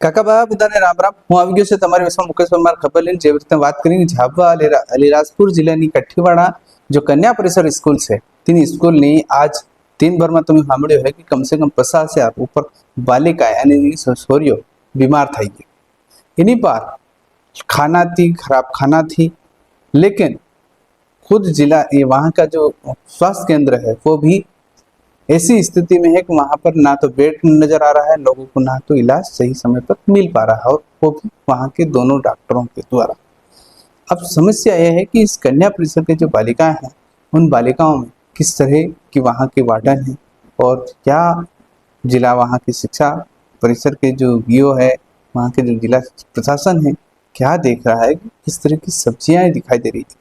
કાકા બાપ બધાને રામ રામ। હું આવી ગયો છે તમારી વિશે મુકેશ પરમાર ખબર લઈને જે રીતે વાત કરી ઝાબવા અલીરાજપુર જિલ્લાની કઠીવાડા जो कन्या परिसर स्कूल है तीन स्कूल ने आज दिन भर में तुम्हें सांभळ्यो है कि कम से कम 50,000 ऊपर बालिकाएं यानी छोरियों बीमार थी गई। इन्हीं पर खाना थी खराब खाना थी, लेकिन खुद जिला ये वहाँ का जो स्वास्थ्य केंद्र है वो भी ऐसी स्थिति में है कि वहाँ पर ना तो बेड नजर आ रहा है लोगों को, ना तो इलाज सही समय पर मिल पा रहा है, और वो भी वहाँ के दोनों डॉक्टरों के द्वारा। अब समस्या यह है कि इस कन्या परिसर के जो बालिकाएं हैं उन बालिकाओं में किस तरह की वहाँ के वार्डन है और क्या जिला वहाँ की शिक्षा परिसर के जो बीओ है, वहाँ के जो जिला प्रशासन है क्या देख रहा है कि किस तरह की सब्जियां दिखाई दे रही है।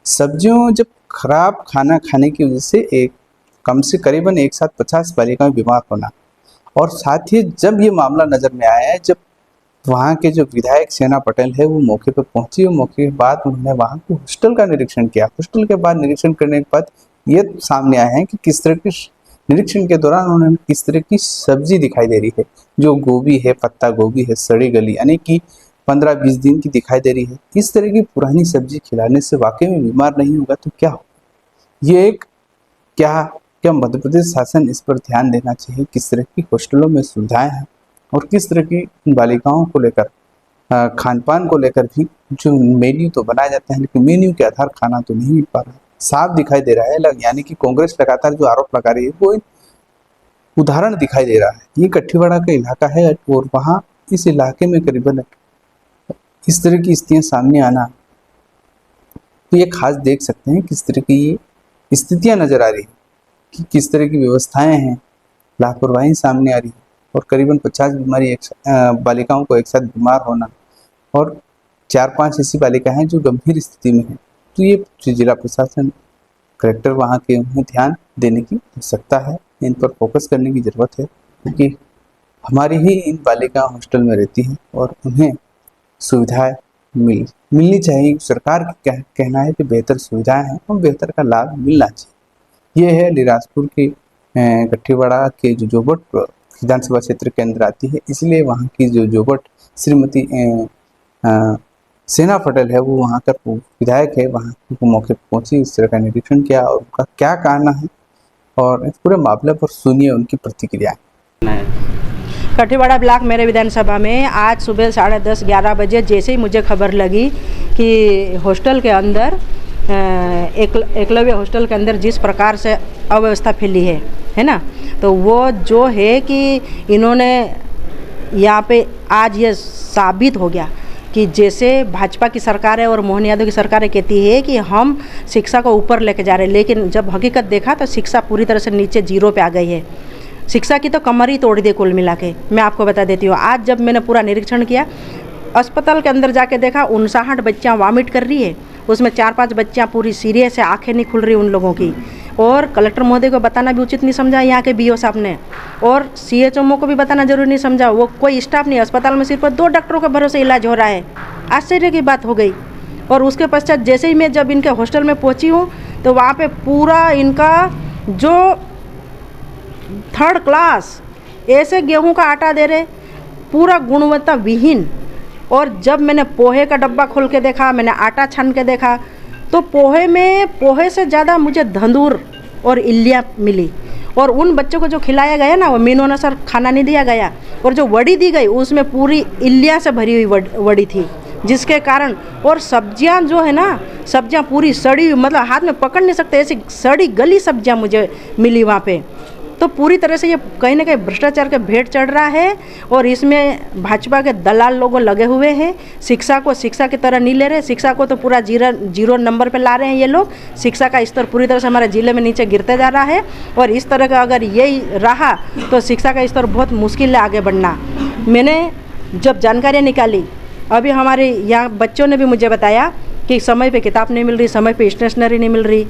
सब्जियों जब खराब खाना खाने की वजह से कम से करीबन एक साथ 50 बालिकाएं बीमार होना, और साथ ही जब ये मामला नज़र में आया है, जब वहाँ के जो विधायक सेना पटेल है वो मौके पर पहुंची और मौके के बाद उन्होंने वहाँ के हॉस्टल का निरीक्षण किया। हॉस्टल के बाद निरीक्षण करने के बाद ये सामने आया है कि किस तरह की निरीक्षण के दौरान उन्होंने किस तरह की सब्जी दिखाई दे रही है, जो गोभी है, पत्ता गोभी है, सड़ी गली यानी कि 15-20 दिन की दिखाई दे रही है। इस तरह की पुरानी सब्जी खिलाने से वाकई में बीमार नहीं होगा तो क्या हो। ये एक क्या मध्य प्रदेश शासन इस पर ध्यान देना चाहिए, किस तरह की हॉस्टलों में सुविधाएं हैं और किस तरह की बालिकाओं को लेकर खान पान को लेकर भी जो मेन्यू तो बनाया जाता है, लेकिन मेन्यू के आधार खाना तो नहीं मिल पा रहा है, साफ दिखाई दे रहा है। यानी कि कांग्रेस लगातार जो आरोप लगा रही है वो उदाहरण दिखाई दे रहा है। ये कठीवाड़ा का इलाका है और वहाँ इस इलाके में करीबन इस तरह की स्थितियाँ सामने आना, तो ये खास देख सकते हैं किस तरह की ये स्थितियाँ नजर आ रही है कि किस तरह की व्यवस्थाएं हैं, लापरवाही सामने आ रही है, और करीबन 50 बालिकाओं को एक साथ बीमार होना, और 4-5 ऐसी बालिकाएं हैं जो गंभीर स्थिति में हैं। तो ये जिला प्रशासन कलेक्टर वहाँ के उन्हें ध्यान देने की आवश्यकता है, इन पर फोकस करने की ज़रूरत है, क्योंकि हमारी ही इन बालिका हॉस्टल में रहती हैं और उन्हें सुविधाएं मिलनी चाहिए। सरकार का कहना है कि बेहतर सुविधाएं हैं और बेहतर का लाभ मिलना चाहिए। ये है अलीराजपुर के कठीवाड़ा के जो जोबट विधानसभा क्षेत्र के अंदर आती है, इसलिए वहाँ की जो जोबट श्रीमती सेना पटेल है वो वहाँ का विधायक है, वहाँ को मौके पर पहुँची, इस तरह का निरीक्षण किया और उनका क्या कहना है और इस पूरे मामले पर सुनिए उनकी प्रतिक्रिया। कठीवाड़ा ब्लॉक मेरे विधानसभा में आज सुबह 10:30-11 बजे जैसे ही मुझे खबर लगी कि हॉस्टल के अंदर एकलव्य हॉस्टल के अंदर जिस प्रकार से अव्यवस्था फैली है ना, तो वो जो है कि इन्होंने यहाँ पे आज ये साबित हो गया कि जैसे भाजपा की सरकार है और मोहन यादव की सरकार कहती है कि हम शिक्षा को ऊपर लेके जा रहे हैं, लेकिन जब हकीकत देखा तो शिक्षा पूरी तरह से नीचे जीरो पे आ गई है। शिक्षा की तो कमर ही तोड़ दी कुल मिला के। मैं आपको बता देती हूँ, आज जब मैंने पूरा निरीक्षण किया, अस्पताल के अंदर जाके देखा 59 बच्चियाँ वॉमिट कर रही है, उसमें 4-5 बच्चियाँ पूरी सीरियस है, आंखें नहीं खुल रही उन लोगों की, और कलेक्टर महोदय को बताना भी उचित नहीं समझा यहाँ के बीओ साहब ने, और CHMO को भी बताना जरूरी नहीं समझा। वो कोई स्टाफ नहीं, अस्पताल में सिर्फ 2 डॉक्टरों के भरोसे इलाज हो रहा है। आश्चर्य की बात हो गई। और उसके पश्चात जैसे ही मैं जब इनके हॉस्टल में पहुँची हूँ तो वहाँ पे पूरा इनका जो 3rd क्लास ऐसे गेहूँ का आटा दे रहे, पूरा गुणवत्ता विहीन। और जब मैंने पोहे का डब्बा खोल के देखा, मैंने आटा छान के देखा, तो पोहे से ज़्यादा मुझे धंधूर और इल्लियाँ मिली। और उन बच्चों को जो खिलाया गया ना, वो मीनो अनुसार खाना नहीं दिया गया, और जो वड़ी दी गई उसमें पूरी इल्लियाँ से भरी हुई वड़ी थी, जिसके कारण। और सब्जियां जो है ना, सब्जियां पूरी सड़ी हुई, मतलब हाथ में पकड़ नहीं सकते ऐसी सड़ी गली सब्जियां मुझे मिली वहाँ पे। तो पूरी तरह से ये कहीं ना कहीं भ्रष्टाचार के भेंट चढ़ रहा है, और इसमें भाजपा के दलाल लोगों लगे हुए हैं। शिक्षा को शिक्षा की तरह नहीं ले रहे, शिक्षा को तो पूरा जीरो नंबर पे ला रहे हैं ये लोग। शिक्षा का स्तर पूरी तरह से हमारे ज़िले में नीचे गिरते जा रहा है, और इस तरह का अगर यही रहा तो शिक्षा का स्तर बहुत मुश्किल है आगे बढ़ना। मैंने जब जानकारियाँ निकाली, अभी हमारे यहाँ बच्चों ने भी मुझे बताया कि समय पे किताब नहीं मिल रही, समय पे स्टेशनरी नहीं मिल रही,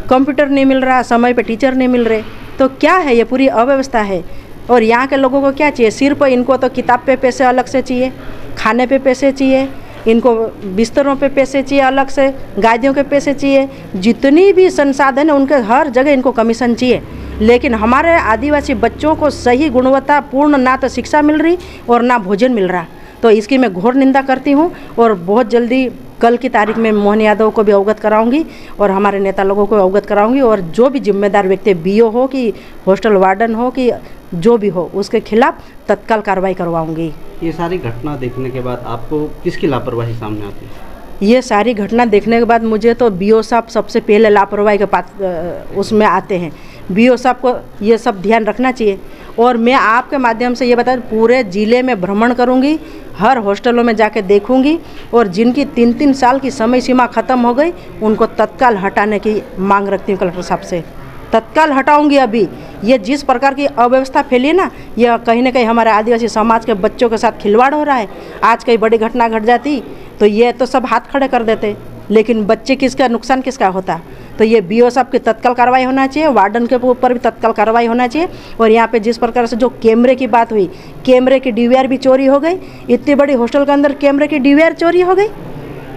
कंप्यूटर नहीं मिल रहा, समय पे टीचर नहीं मिल रहे। तो क्या है, ये पूरी अव्यवस्था है। और यहाँ के लोगों को क्या चाहिए, सिर्फ इनको तो किताब पे पैसे अलग से चाहिए, खाने पे पैसे चाहिए, इनको बिस्तरों पे पैसे चाहिए अलग से, गादियों के पैसे चाहिए, जितनी भी संसाधन है उनके हर जगह इनको कमीशन चाहिए। लेकिन हमारे आदिवासी बच्चों को सही गुणवत्तापूर्ण ना तो शिक्षा मिल रही और ना भोजन मिल रहा। तो इसकी मैं घोर निंदा करती हूँ और बहुत जल्दी कल की तारीख में मोहन यादव को भी अवगत कराऊंगी और हमारे नेता लोगों को अवगत कराऊंगी और जो भी जिम्मेदार व्यक्ति बीओ हो कि हॉस्टल वार्डन हो कि जो भी हो उसके खिलाफ तत्काल कार्रवाई करवाऊंगी। ये सारी घटना देखने के बाद आपको किसकी लापरवाही सामने आती है? ये सारी घटना देखने के बाद मुझे तो बीओ साहब सबसे पहले लापरवाही के पास उसमें आते हैं। बीओ साहब को ये सब ध्यान रखना चाहिए और मैं आपके माध्यम से ये बता पूरे ज़िले में भ्रमण करूंगी, हर हॉस्टलों में जाके देखूंगी और जिनकी 3-3 साल की समय सीमा ख़त्म हो गई उनको तत्काल हटाने की मांग रखती हूँ कलेक्टर साहब से। तत्काल हटाऊंगी। अभी ये जिस प्रकार की अव्यवस्था फैली है ना, यह कहीं ना कहीं हमारे आदिवासी समाज के बच्चों के साथ खिलवाड़ हो रहा है। आज कई बड़ी घटना घट जाती तो ये तो सब हाथ खड़े कर देते, लेकिन बच्चे किसका नुकसान किसका होता। तो ये बीओ साहब की तत्काल कार्रवाई होना चाहिए, वार्डन के ऊपर भी तत्काल कार्रवाई होना चाहिए। और यहाँ पे जिस प्रकार से जो कैमरे की बात हुई, कैमरे की डीवीआर भी चोरी हो गई। इतनी बड़ी हॉस्टल के अंदर कैमरे की डीवीआर चोरी हो गई,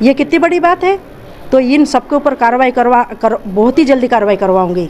ये कितनी बड़ी बात है। तो इन सबके ऊपर कार्रवाई बहुत ही जल्दी कार्रवाई करवाऊंगी।